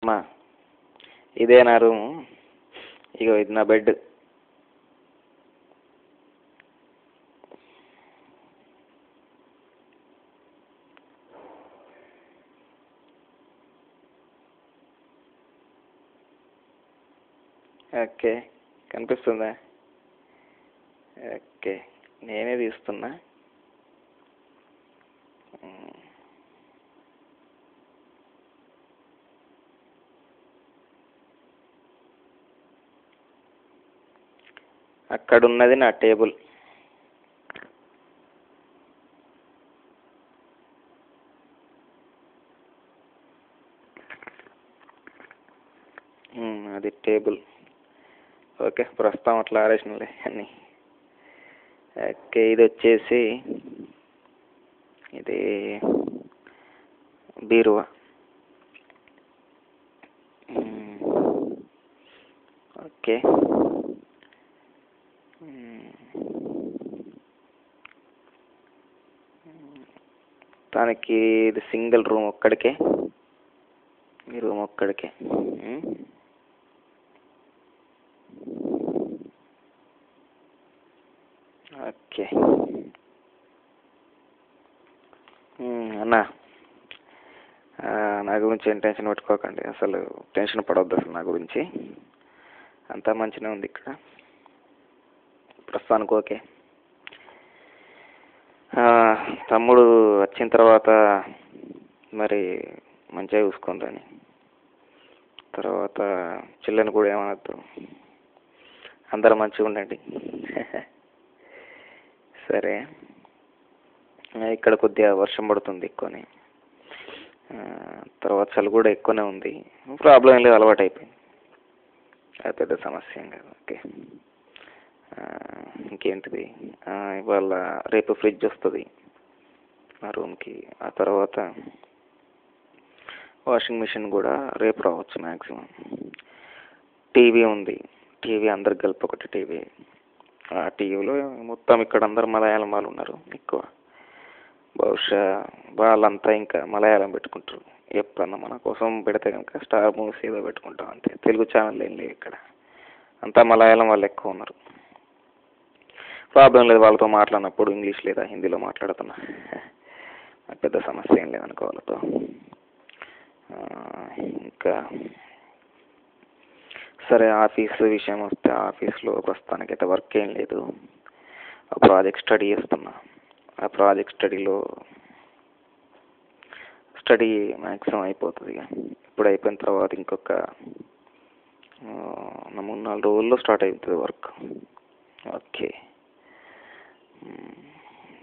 మా ఇదే నా రూము, ఇగో ఇది నా బెడ్. ఓకే, కనిపిస్తుందా? ఓకే, నేనే తీస్తున్నా. అక్కడున్నది నా టేబుల్. అది టేబుల్. ఓకే, ప్రస్తుతం అట్లా ఆరేసినలే అన్నీ. ఓకే, ఇది వచ్చేసి ఇది బీరువా. ఓకే, దానికి ఇది సింగిల్ రూమ్ ఒక్కడికే, ఈ రూమ్ ఒక్కడికే. ఓకే అన్నా, నా గురించి ఏం టెన్షన్ పెట్టుకోకండి, అసలు టెన్షన్ పడవద్దు అసలు నా గురించి. అంతా మంచిగా ఉంది ఇక్కడ ప్రస్తుతానికి. ఓకే, తమ్ముడు వచ్చిన తర్వాత మరి మంచిగా చూసుకుంటాను. తర్వాత చెల్లెని కూడా ఏమనద్దు, అందరూ మంచిగా ఉండండి. సరే, ఇక్కడ కొద్దిగా వర్షం పడుతుంది ఎక్కువనే, తర్వాత చలి కూడా ఎక్కువనే ఉంది. ప్రాబ్లం ఏం లేదు, అలవాటు అయిపోయింది, అది పెద్ద సమస్య ఏం కాదు. ఓకే, ఇంకేంటిది, ఇవాళ రేపు ఫ్రిడ్జ్ వస్తుంది నా రూమ్కి. ఆ తర్వాత వాషింగ్ మిషన్ కూడా రేపు రావచ్చు మ్యాక్సిమం. టీవీ ఉంది, టీవీ అందరికి కలిపి ఒకటి టీవీ. ఆ టీవీలో మొత్తం ఇక్కడ అందరు మలయాళం వాళ్ళు ఉన్నారు ఎక్కువ, బహుశా వాళ్ళంతా ఇంకా మలయాళం పెట్టుకుంటారు. ఎప్పుడన్నా మన కోసం పెడితే కనుక స్టార్ మూవీస్ ఏదో పెట్టుకుంటాం అంతే, తెలుగు ఛానల్ ఏం లేవు ఇక్కడ, అంతా మలయాళం వాళ్ళు ఎక్కువ ఉన్నారు. ప్రాబ్లం లేదు, వాళ్ళతో మాట్లాడినప్పుడు ఇంగ్లీష్ లేదా హిందీలో మాట్లాడుతున్నా, పెద్ద సమస్య ఏం లేదనుకో వాళ్ళతో. ఇంకా సరే, ఆఫీస్ విషయం వస్తే ఆఫీస్లో ప్రస్తుతానికైతే వర్క్ ఏం లేదు, ప్రాజెక్ట్ స్టడీ చేస్తున్నా. ఆ ప్రాజెక్ట్ స్టడీ మ్యాక్సిమం అయిపోతుంది. ఇప్పుడు అయిపోయిన తర్వాత ఇంకొక 3-4 రోజుల్లో స్టార్ట్ అవుతుంది వర్క్. ఓకే,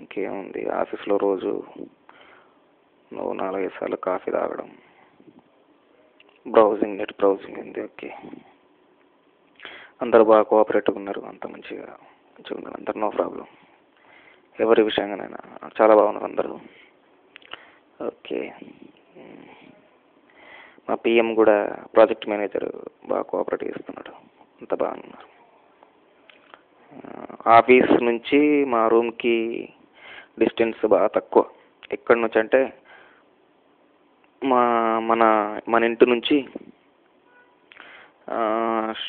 ఇంకేముంది, ఆఫీస్లో రోజు 4-5 సార్లు కాఫీ తాగడం, నెట్ బ్రౌజింగ్ ఉంది. ఓకే, అందరు బాగా కోఆపరేటివ్గా ఉన్నారు, అంత మంచిగా ఉన్నారు అందరు, నో ప్రాబ్లం. ఎవరి విషయంగానైనా చాలా బాగున్నారు అందరూ. ఓకే, మా పిఎం కూడా, ప్రాజెక్ట్ మేనేజర్ బాగా కోఆపరేట్ చేస్తున్నాడు, అంత బాగున్నారు. ఆఫీస్ నుంచి మా రూమ్కి డిస్టెన్స్ బాగా తక్కువ. ఎక్కడి నుంచి అంటే మన ఇంటి నుంచి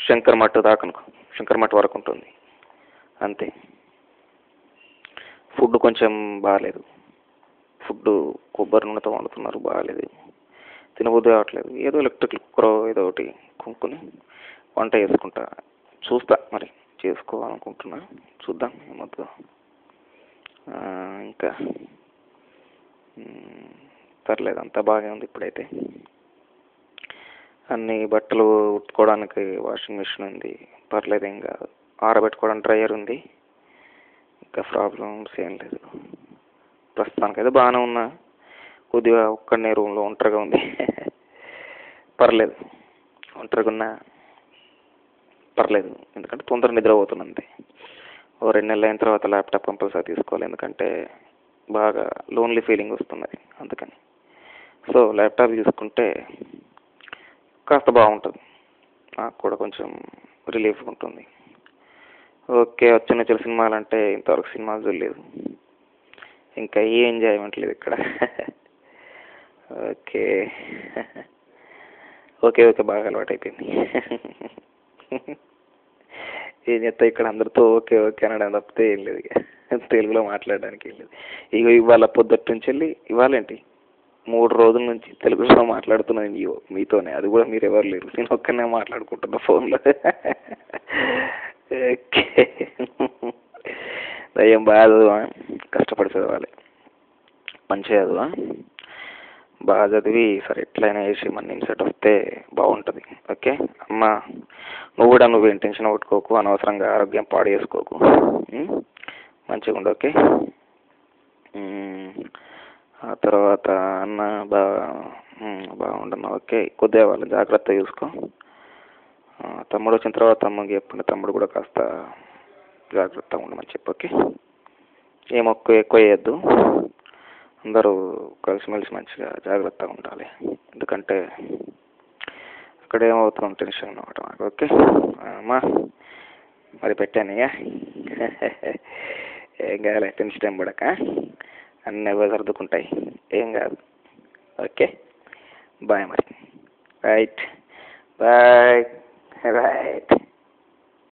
శంకర్ మఠ్ దాకా, శంకర్ మఠ్ వరకు ఉంటుంది అంతే. ఫుడ్ కొంచెం బాగాలేదు, ఫుడ్ కొబ్బరి నూనెతో వండుతున్నారు, బాగాలేదు, తినబుద్ధి కావట్లేదు. ఏదో ఎలక్ట్రిక్ కుక్కర్ ఏదో ఒకటి కొనుక్కొని వంట చేసుకుంటా, చూస్తా మరి చేసుకోవాలనుకుంటున్నా, చూద్దాం ఏమవుతుందో. ఇంకా పర్లేదు, అంతా బాగా ఉంది ఇప్పుడైతే. అన్ని బట్టలు ఉతుకోవడానికి వాషింగ్ మిషన్ ఉంది, పర్లేదు, ఇంకా ఆరబెట్టుకోవడానికి డ్రైయర్ ఉంది, ఇంకా ప్రాబ్లమ్స్ ఏం లేదు. ప్రస్తుతానికైతే బాగానే ఉన్నా, కొద్దిగా ఒక్కడనే రూమ్లో ఒంటరిగా ఉంది. పర్లేదు, ఒంటరిగా ఉన్నా పర్లేదు, ఎందుకంటే తొందర నిద్రపోతున్నా అంతే. 2 నెలలు అయిన తర్వాత ల్యాప్టాప్ కంపల్సరీ తీసుకోవాలి, ఎందుకంటే బాగా లోన్లీ ఫీలింగ్ వస్తున్నది అందుకని. సో ల్యాప్టాప్ తీసుకుంటే కాస్త బాగుంటుంది, నాకు కూడా కొంచెం రిలీఫ్గా ఉంటుంది. ఓకే, వచ్చిన సినిమాలు అంటే ఇంతవరకు సినిమాలు చూడలేదు, ఇంకా ఏ ఎంజాయ్మెంట్ లేదు ఇక్కడ. ఓకే, ఓకే ఓకే బాగా అలవాటు అయిపోయింది. ఏం చేస్తా ఇక్కడ అందరితో ఓకే ఓకే అనడం తప్పితే ఏం లేదు. ఇక తెలుగులో మాట్లాడడానికి ఏం లేదు. ఇక ఇవాళ పొద్దుటి నుంచి వెళ్ళి ఇవాళేంటి 3 రోజుల నుంచి తెలుగులో మాట్లాడుతున్నాను మీతోనే. అది కూడా మీరు ఎవరు లేరు, నేను ఒక్కనే మాట్లాడుకుంటున్నా ఫోన్లో. ఓకే. ఏం బాగా చదువా, కష్టపడి చదవాలి, మంచిగా చదువా, బాగా చదివి సరే ఎట్లయినా వేసి మన ఇన్సెట్ వస్తే బాగుంటుంది. ఓకే అమ్మ, నువ్వు కూడా నువ్వేం టెన్షన్ పెట్టుకోకు, అనవసరంగా ఆరోగ్యం పాడు చేసుకోకు, మంచిగా ఉండు. ఓకే. ఆ తర్వాత అన్న బాగుండన్నా. ఓకే, కొద్దిగా వాళ్ళని జాగ్రత్తగా చూసుకో. తమ్ముడు వచ్చిన తర్వాత అమ్మకి చెప్పండి, తమ్ముడు కూడా కాస్త జాగ్రత్తగా ఉండమని చెప్పు. ఓకే. ఏం ఎక్కువ వేయద్దు, అందరూ కలిసిమెలిసి మంచిగా జాగ్రత్తగా ఉండాలి. ఎందుకంటే అక్కడ ఏమవుతున్నాం టెన్షన్ అనమాట మాకు. ఓకే అమ్మా, మరి పెట్టాను ఇక. ఏం కావాలి, టెన్షన్ ఏం పడక, అన్నీ ఎవరు సర్దుకుంటాయి, ఏం కాదు. ఓకే బాయ్ మరి. Right bye. రైట్.